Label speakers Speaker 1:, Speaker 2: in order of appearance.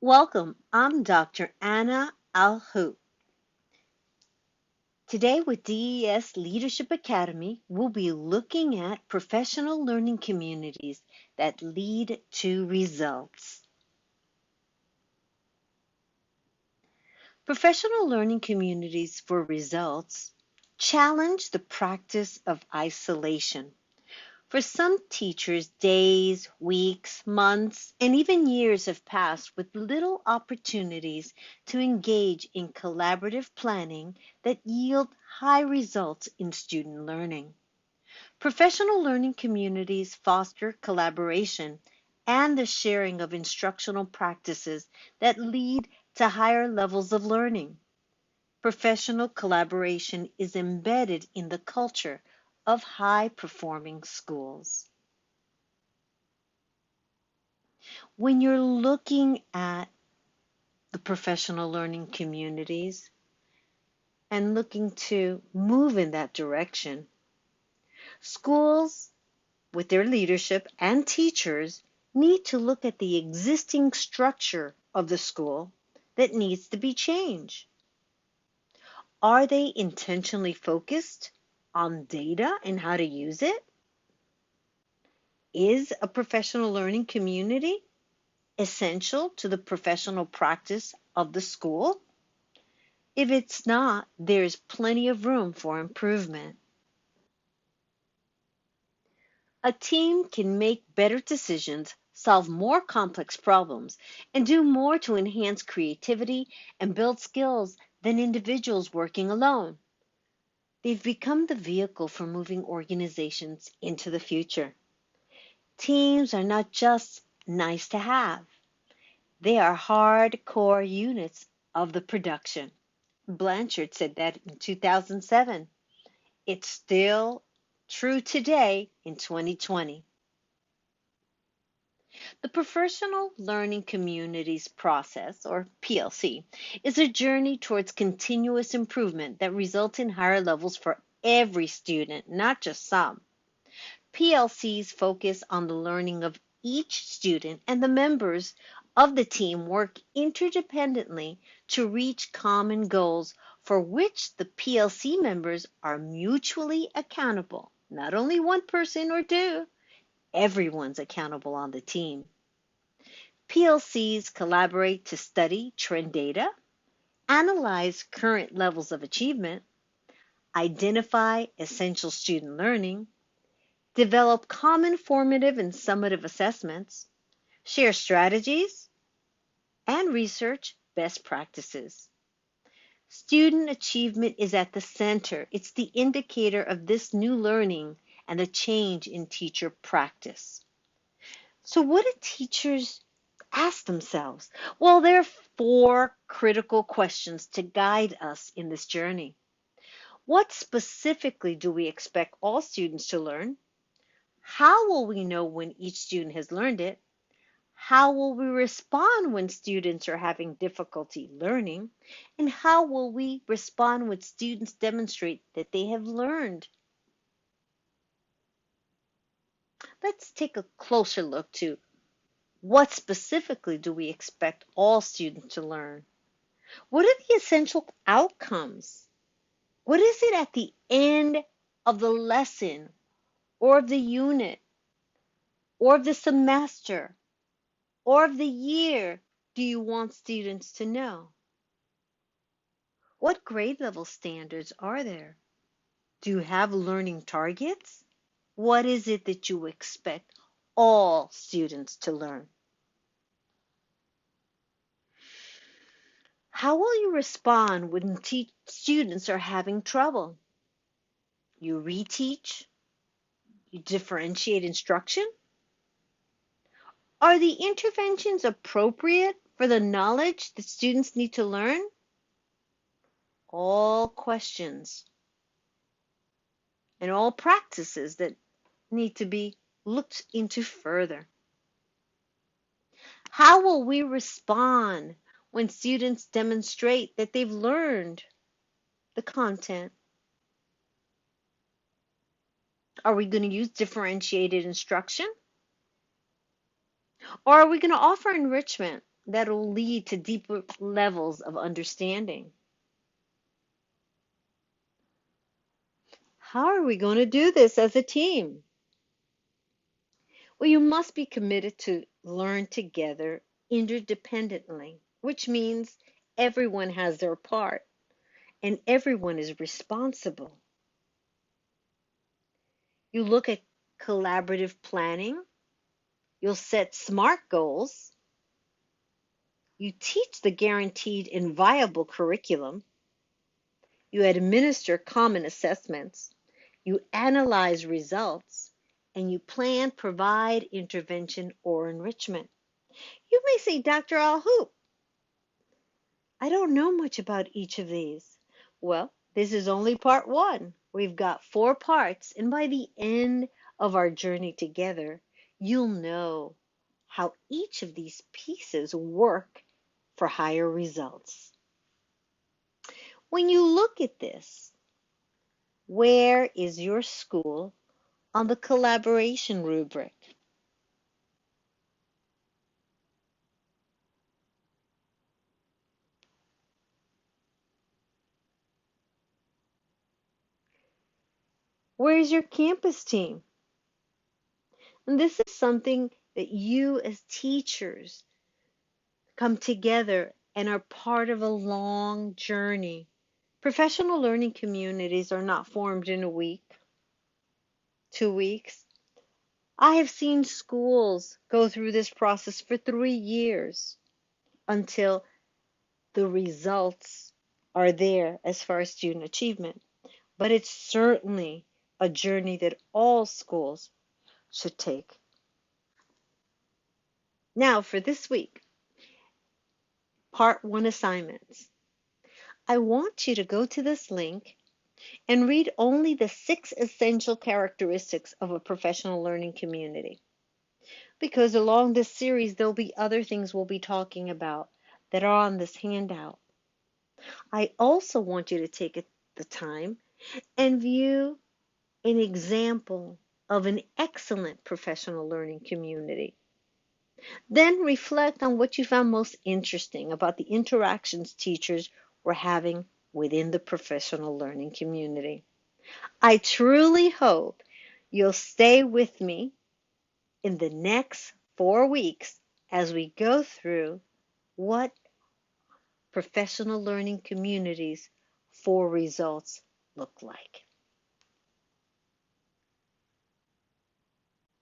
Speaker 1: Welcome, I'm Dr. Anna Alhout. Today with DES Leadership Academy, we'll be looking at professional learning communities that lead to results. Professional learning communities for results challenge the practice of isolation. For some teachers, days, weeks, months, and even years have passed with little opportunities to engage in collaborative planning that yield high results in student learning. Professional learning communities foster collaboration and the sharing of instructional practices that lead to higher levels of learning. Professional collaboration is embedded in the culture of high-performing schools. When you're looking at the professional learning communities and looking to move in that direction, schools, with their leadership and teachers, need to look at the existing structure of the school that needs to be changed. Are they intentionally focused on data and how to use it? Is a professional learning community essential to the professional practice of the school? If it's not, there's plenty of room for improvement. A team can make better decisions, solve more complex problems, and do more to enhance creativity and build skills than individuals working alone. They've become the vehicle for moving organizations into the future. Teams are not just nice to have. They are hardcore units of the production. Blanchard said that in 2007. It's still true today in 2020. The Professional Learning Communities Process, or PLC, is a journey towards continuous improvement that results in higher levels for every student, not just some. PLCs focus on the learning of each student, and the members of the team work interdependently to reach common goals for which the PLC members are mutually accountable. Not only one person or two, everyone's accountable on the team. PLCs collaborate to study trend data, analyze current levels of achievement, identify essential student learning, develop common formative and summative assessments, share strategies, and research best practices. Student achievement is at the center. It's the indicator of this new learning and the change in teacher practice. So what do teachers ask themselves? Well, there are four critical questions to guide us in this journey. What specifically do we expect all students to learn? How will we know when each student has learned it? How will we respond when students are having difficulty learning? And how will we respond when students demonstrate that they have learned? Let's take a closer look to what specifically do we expect all students to learn? What are the essential outcomes? What is it at the end of the lesson or of the unit or of the semester or of the year do you want students to know? What grade level standards are there? Do you have learning targets? What is it that you expect all students to learn? How will you respond when students are having trouble? You reteach? You differentiate instruction? Are the interventions appropriate for the knowledge that students need to learn? All questions and all practices that need to be looked into further. How will we respond when students demonstrate that they've learned the content? Are we going to use differentiated instruction? Or are we going to offer enrichment? that will lead to deeper levels of understanding. How are we going to do this as a team? Well, you must be committed to learn together interdependently, which means everyone has their part and everyone is responsible. You look at collaborative planning, you'll set SMART goals, you teach the guaranteed and viable curriculum, you administer common assessments, you analyze results, and you plan, provide intervention or enrichment. You may say, Dr. Al-Hoop, I don't know much about each of these. Well, this is only part one. We've got 4 parts, and by the end of our journey together, you'll know how each of these pieces work for higher results. When you look at this, where is your school on the collaboration rubric? Where is your campus team? And this is something that you as teachers come together and are part of a long journey. Professional learning communities are not formed in a week, 2 weeks. I have seen schools go through this process for 3 years until the results are there as far as student achievement. But it's certainly a journey that all schools should take. Now, for this week, part 1 assignments. I want you to go to this link and read only the 6 essential characteristics of a professional learning community. Because along this series, there'll be other things we'll be talking about that are on this handout. I also want you to take the time and view an example of an excellent professional learning community. Then reflect on what you found most interesting about the interactions teachers were having within the professional learning community. I truly hope you'll stay with me in the next 4 weeks as we go through what professional learning communities for results look like.